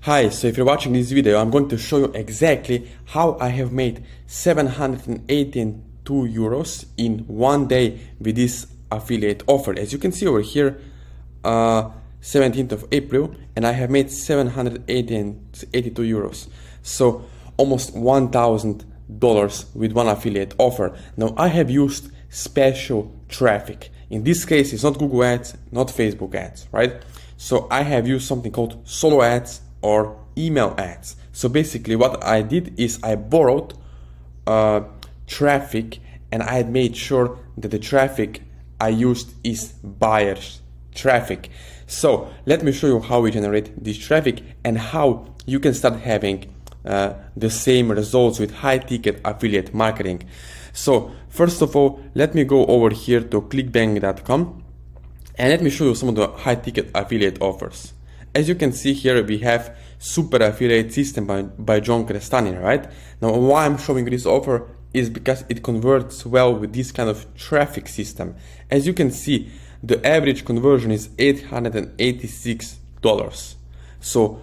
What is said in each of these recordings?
Hi, so if you're watching this video, I'm going to show you exactly how I have made 782 euros in one day with this affiliate offer. As you can see over here, 17th of April, and I have made 782 euros. So almost $1,000 with one affiliate offer. Now I have used special traffic. In this case, it's not Google ads, not Facebook ads, right? So I have used something called solo ads or email ads. So basically what I did is I borrowed traffic, and I had made sure that the traffic I used is buyers traffic. So let me show you how we generate this traffic and how you can start having the same results with high ticket affiliate marketing. So first of all, let me go over here to clickbank.com and let me show you some of the high ticket affiliate offers. As you can see here, we have Super Affiliate System by John Crestani, right? Now, why I'm showing this offer is because it converts well with this kind of traffic system. As you can see, the average conversion is $886. So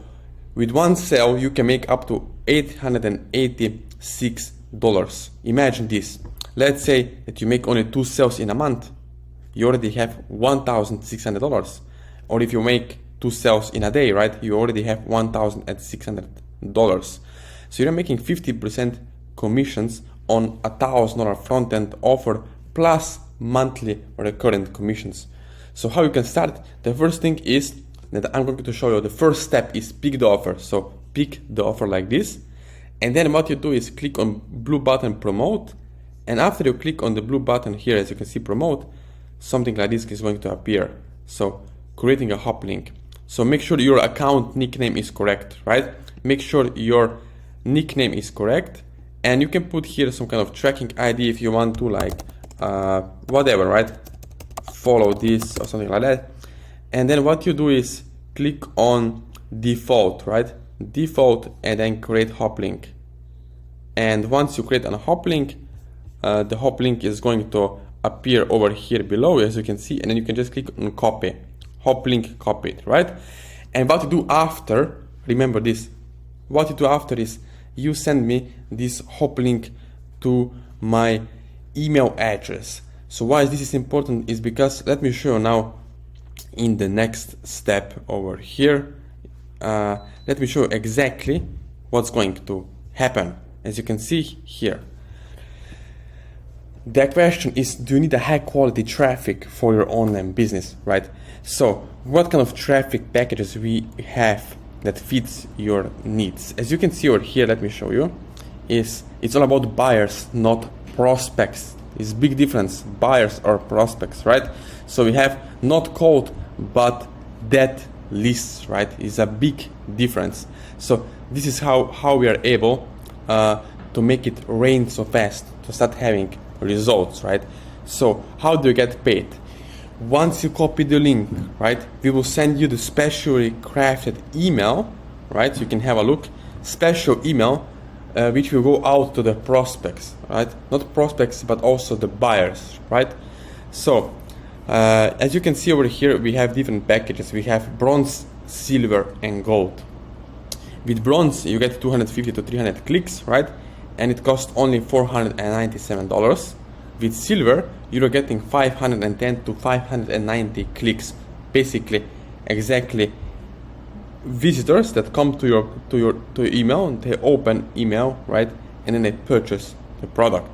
with one sale, you can make up to $886. Imagine this. Let's say that you make only 2 sales in a month. You already have $1,600. Or if you make 2 sales in a day, right? You already have $1,600. So you're making 50% commissions on a $1,000 front-end offer plus monthly recurrent commissions. So how you can start? The first thing is that I'm going to show you. The first step is pick the offer. So pick the offer like this. And then what you do is click on blue button promote. And after you click on the blue button here, as you can see promote, something like this is going to appear. So creating a hop link. So make sure your account nickname is correct, right? Make sure your nickname is correct, and you can put here some kind of tracking ID if you want to, like whatever, right? Follow this or something like that. And then what you do is click on default, right? Default, and then create hop link. And once you create a hop link, the hop link is going to appear over here below, as you can see, and then you can just click on copy. Hop link copied, right? And what you do after, remember this, what you do after is you send me this hop link to my email address. So why this is important is because, let me show you now in the next step over here. Let me show you exactly what's going to happen. As you can see here, the question is, do you need a high quality traffic for your online business, right? So what kind of traffic packages we have that fits your needs? As you can see over here, let me show you, it's all about buyers, not prospects. It's big difference, buyers or prospects, right? So we have not cold, but dead lists, right? It's a big difference. So this is how we are able to make it rain so fast, to start having results, right? So how do you get paid? Once you copy the link, right, we will send you the specially crafted email, right? So you can have a look, special email, which will go out to the prospects, right? Not prospects, but also the buyers, right? So as you can see over here, we have different packages. We have bronze, silver, and gold. With bronze, you get 250 to 300 clicks, right? And it costs only $497. With silver, you're getting 510 to 590 clicks. Basically, exactly visitors that come to your email, and they open email, right? And then they purchase the product.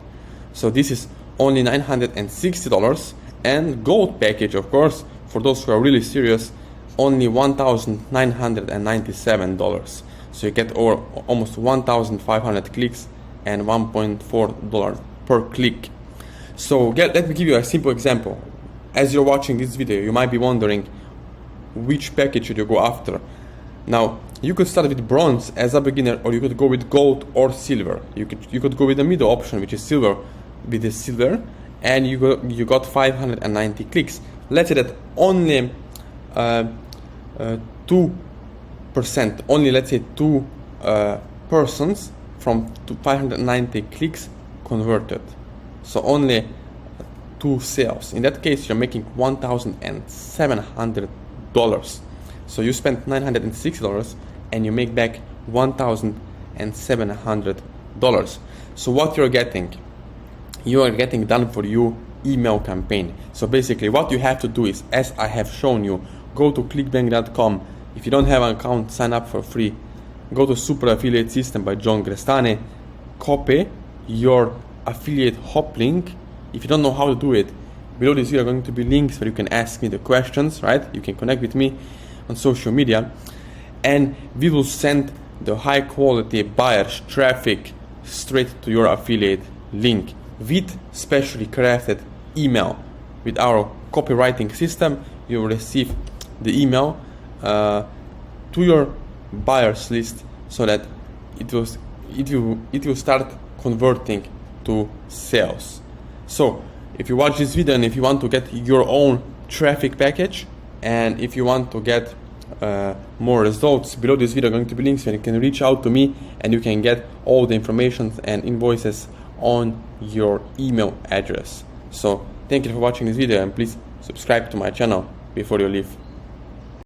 So this is only $960, and gold package, of course, for those who are really serious, only $1,997. So you get over almost 1,500 clicks and $1.4 per click. So let me give you a simple example. As you're watching this video, you might be wondering which package should you go after. Now, you could start with bronze as a beginner, or you could go with gold or silver. You could go with the middle option, which is silver, with the silver, and you got 590 clicks. Let's say that only 2%, only let's say 2 persons from 590 clicks converted. So only 2 sales. In that case, you're making $1,700. So you spent $960 and you make back $1,700. So what you're getting, you are getting done for you email campaign. So basically what you have to do is, as I have shown you, go to clickbank.com. If you don't have an account, sign up for free. Go to Super Affiliate System by John Grestane, copy your affiliate hop link. If you don't know how to do it, below this video are going to be links where you can ask me the questions, right? You can connect with me on social media, and we will send the high quality buyers traffic straight to your affiliate link with specially crafted email. With our copywriting system, you will receive the email to your buyers list, so that it will start converting to sales. So if you watch this video and if you want to get your own traffic package, and if you want to get more results, below this video are going to be links where you can reach out to me and you can get all the information and invoices on your email address. So thank you for watching this video, and please subscribe to my channel before you leave.